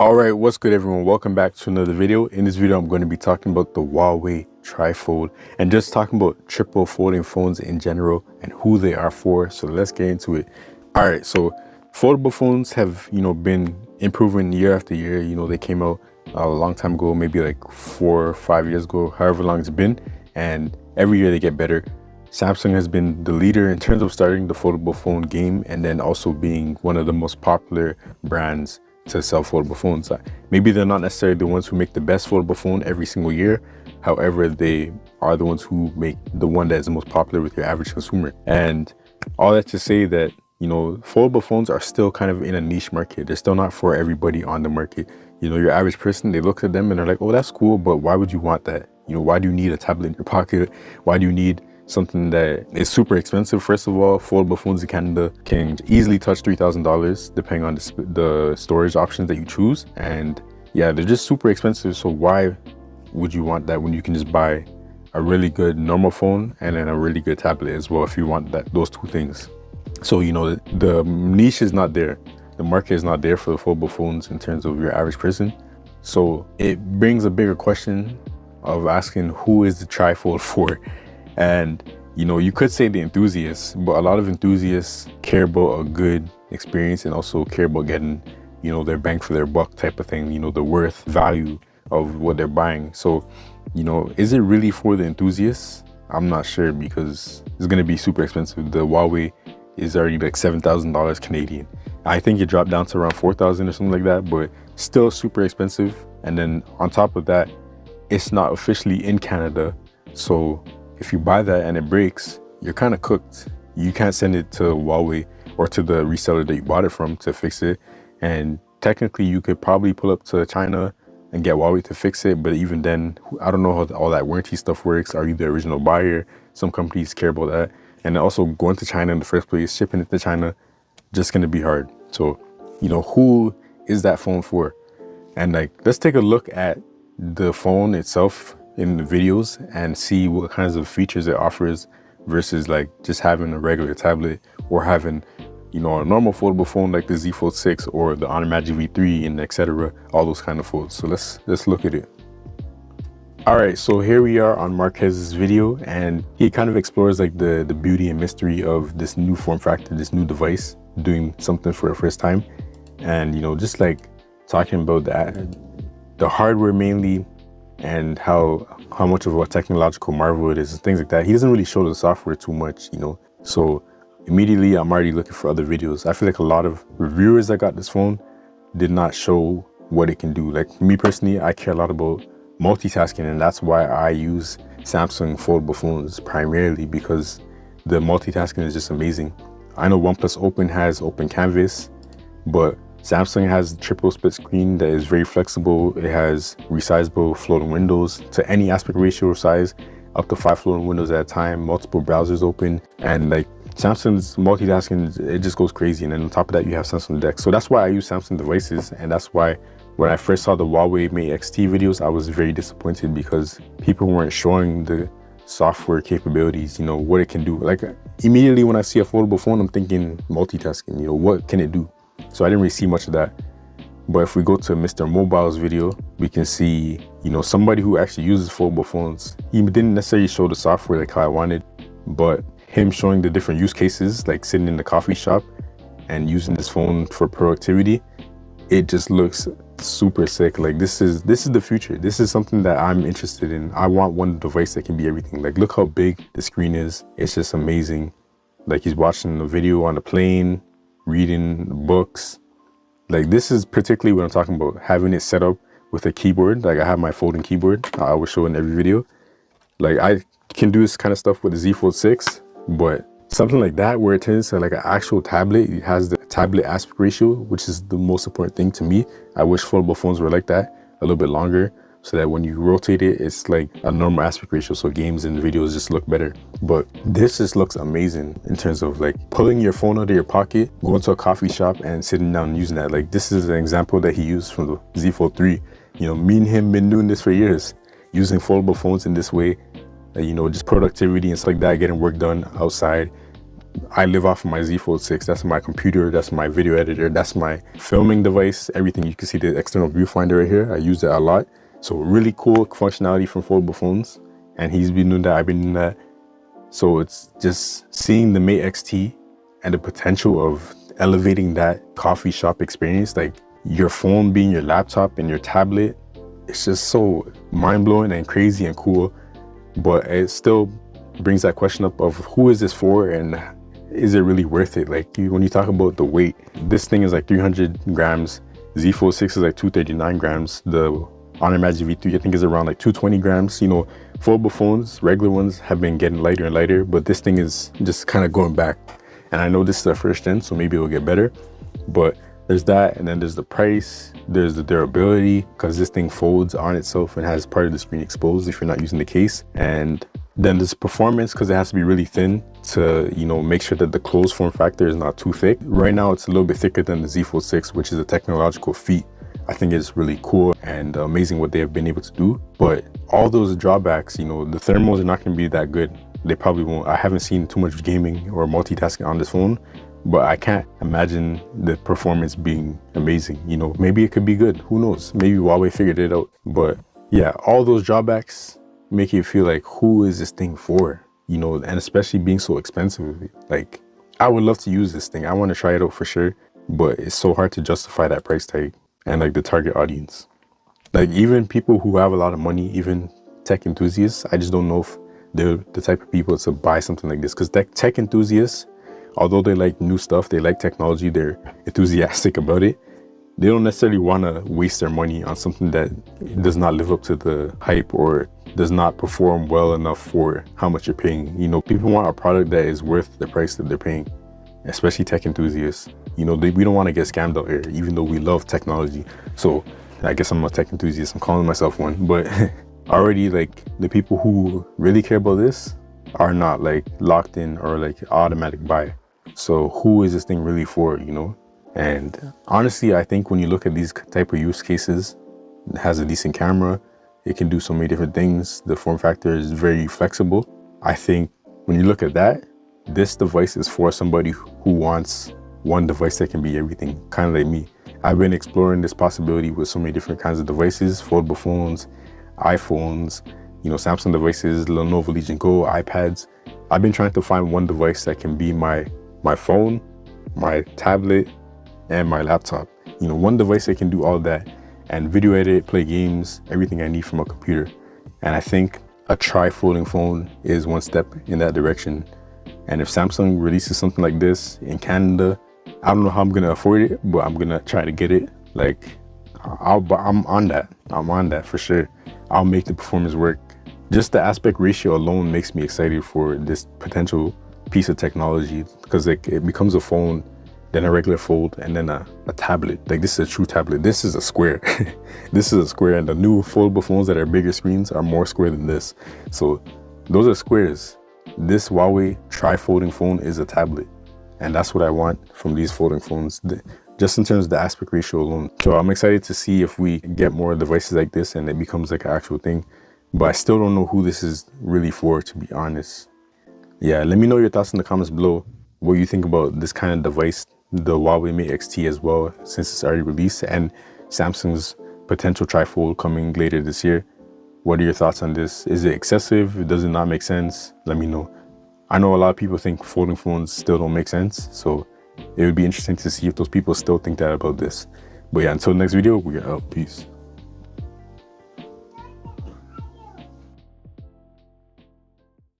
All right, what's good everyone? Welcome back to another video. In this video, I'm going to be talking about the Huawei Trifold and just talking about triple folding phones in general and who they are for. So let's get into it. All right, so foldable phones have, been improving year after year. They came out a long time ago, maybe like 4 or 5 years ago, however long it's been. And every year they get better. Samsung has been the leader in terms of starting the foldable phone game and then also being one of the most popular brands to sell foldable phones. Maybe they're not necessarily the ones who make the best foldable phone every single year. However, they are the ones who make the one that is the most popular with your average consumer. And all that to say that, foldable phones are still kind of in a niche market. They're still not for everybody on the market. Your average person, they look at them and they're like, oh, that's cool, but why would you want that? Why do you need a tablet in your pocket? Why do you need something that is super expensive? First of all, foldable phones in Canada can easily touch $3,000 depending on the storage options that you choose. And yeah, they're just super expensive. So why would you want that when you can just buy a really good normal phone and then a really good tablet as well if you want those two things? So, the niche is not there. The market is not there for the foldable phones in terms of your average person. So it brings a bigger question of asking, who is the trifold for? And you could say the enthusiasts, but a lot of enthusiasts care about a good experience and also care about getting, their bang for their buck type of thing, the worth value of what they're buying. So, is it really for the enthusiasts? I'm not sure, because it's going to be super expensive. The Huawei is already like $7,000 Canadian. I think it dropped down to around 4,000 or something like that, but still super expensive. And then on top of that, it's not officially in Canada. So if you buy that and it breaks, you're kind of cooked. You can't send it to Huawei or to the reseller that you bought it from to fix it. And technically you could probably pull up to China and get Huawei to fix it. But even then, I don't know how all that warranty stuff works. Are you the original buyer? Some companies care about that. And also going to China in the first place, shipping it to China, just going to be hard. So, who is that phone for? And let's take a look at the phone itself in the videos and see what kinds of features it offers versus just having a regular tablet or having, a normal foldable phone like the Z Fold 6 or the Honor Magic V3 and etc. All those kind of folds. So let's look at it. All right, so here we are on Marquez's video, and he kind of explores the beauty and mystery of this new form factor, this new device doing something for the first time. And, just talking about the hardware mainly, and how much of a technological marvel it is and things like that. He doesn't really show the software too much, So immediately I'm already looking for other videos. I feel like a lot of reviewers that got this phone did not show what it can do. Like me personally, I care a lot about multitasking, and that's why I use Samsung foldable phones primarily, because the multitasking is just amazing. I know OnePlus Open has open canvas, but Samsung has triple split screen that is very flexible. It has resizable floating windows to any aspect ratio or size, up to 5 floating windows at a time, multiple browsers open, and Samsung's multitasking, it just goes crazy. And then on top of that, you have Samsung Dex. So that's why I use Samsung devices, and that's why when I first saw the Huawei Mate XT videos, I was very disappointed because people weren't showing the software capabilities, what it can do. Immediately when I see a foldable phone, I'm thinking multitasking, what can it do? So I didn't really see much of that. But if we go to Mr. Mobile's video, we can see, somebody who actually uses foldable phones. He didn't necessarily show the software like how I wanted, but him showing the different use cases, like sitting in the coffee shop and using this phone for productivity, it just looks super sick. This is the future. This is something that I'm interested in. I want one device that can be everything. Look how big the screen is. It's just amazing. He's watching a video on a plane, reading books. This is particularly what I'm talking about, having it set up with a keyboard. I have my folding keyboard. I will show in every video. I can do this kind of stuff with the Z Fold 6, but something like that where it turns to an actual tablet. It has the tablet aspect ratio, which is the most important thing to me. I wish foldable phones were like that, a little bit longer, so that when you rotate it, it's like a normal aspect ratio, so games and videos just look better. But this just looks amazing in terms of pulling your phone out of your pocket, going to a coffee shop and sitting down and using that. This is an example that he used from the Z Fold 3. Me and him been doing this for years, using foldable phones in this way, just productivity and stuff like that, getting work done outside, I live off of my Z Fold 6. That's my computer, that's my video editor, that's my filming device, everything. You can see the external viewfinder right here. I use it a lot. So really cool functionality from foldable phones. And he's been doing that, I've been doing that. So it's just seeing the Mate XT and the potential of elevating that coffee shop experience, like your phone being your laptop and your tablet. It's just so mind-blowing and crazy and cool. But it still brings that question up of who is this for and is it really worth it? Like when you talk about the weight, this thing is like 300 grams. Z Fold 6 is like 239 grams. The Honor Magic V3 I think is around like 220 grams. You know, foldable phones, regular ones, have been getting lighter and lighter, but this thing is just kind of going back. And I know this is the first gen, so maybe it'll get better. But there's that, and then there's the price, there's the durability, because this thing folds on itself and has part of the screen exposed if you're not using the case. And then there's performance, because it has to be really thin to, you know, make sure that the closed form factor is not too thick. Right now it's a little bit thicker than the Z Fold 6, which is a technological feat. I think it's really cool and amazing what they have been able to do. But all those drawbacks, you know, the thermals are not going to be that good. They probably won't. I haven't seen too much gaming or multitasking on this phone, but I can't imagine the performance being amazing. You know, maybe it could be good. Who knows? Maybe Huawei figured it out. But yeah, all those drawbacks make you feel like, who is this thing for? You know, and especially being so expensive. Like, I would love to use this thing. I want to try it out for sure, but it's so hard to justify that price tag and like the target audience. Like even people who have a lot of money, even tech enthusiasts, I just don't know if they're the type of people to buy something like this. Because tech enthusiasts, although they like new stuff, they like technology, they're enthusiastic about it, they don't necessarily want to waste their money on something that does not live up to the hype or does not perform well enough for how much you're paying. You know, people want a product that is worth the price that they're paying, especially tech enthusiasts. You know, we don't want to get scammed out here, even though we love technology. So I guess I'm a tech enthusiast, I'm calling myself one, but already like the people who really care about this are not like locked in or like automatic buy. So who is this thing really for, you know? And honestly, I think when you look at these type of use cases, it has a decent camera, it can do so many different things, the form factor is very flexible. I think when you look at that, this device is for somebody who wants one device that can be everything, kind of like me. I've been exploring this possibility with so many different kinds of devices, foldable phones, iPhones, you know, Samsung devices, Lenovo Legion Go, iPads. I've been trying to find one device that can be my phone, my tablet, and my laptop. You know, one device that can do all that and video edit, play games, everything I need from a computer. And I think a tri-folding phone is one step in that direction. And if Samsung releases something like this in Canada, I don't know how I'm gonna afford it, but I'm gonna try to get it. Like, I'm on that. I'm on that for sure. I'll make the performance work. Just the aspect ratio alone makes me excited for this potential piece of technology, because like it becomes a phone, then a regular fold, and then a tablet. Like this is a true tablet. This is a square. This is a square, and the new foldable phones that are bigger screens are more square than this. So those are squares. This Huawei tri-folding phone is a tablet. And that's what I want from these folding phones, just in terms of the aspect ratio alone. So I'm excited to see if we get more devices like this and it becomes like an actual thing. But I still don't know who this is really for, to be honest. Yeah, let me know your thoughts in the comments below. What you think about this kind of device, the Huawei Mate XT as well, since it's already released, and Samsung's potential tri-fold coming later this year. What are your thoughts on this? Is it excessive? Does it not make sense? Let me know. I know a lot of people think folding phones still don't make sense, so it would be interesting to see if those people still think that about this. But yeah, until next video, we are out. Peace.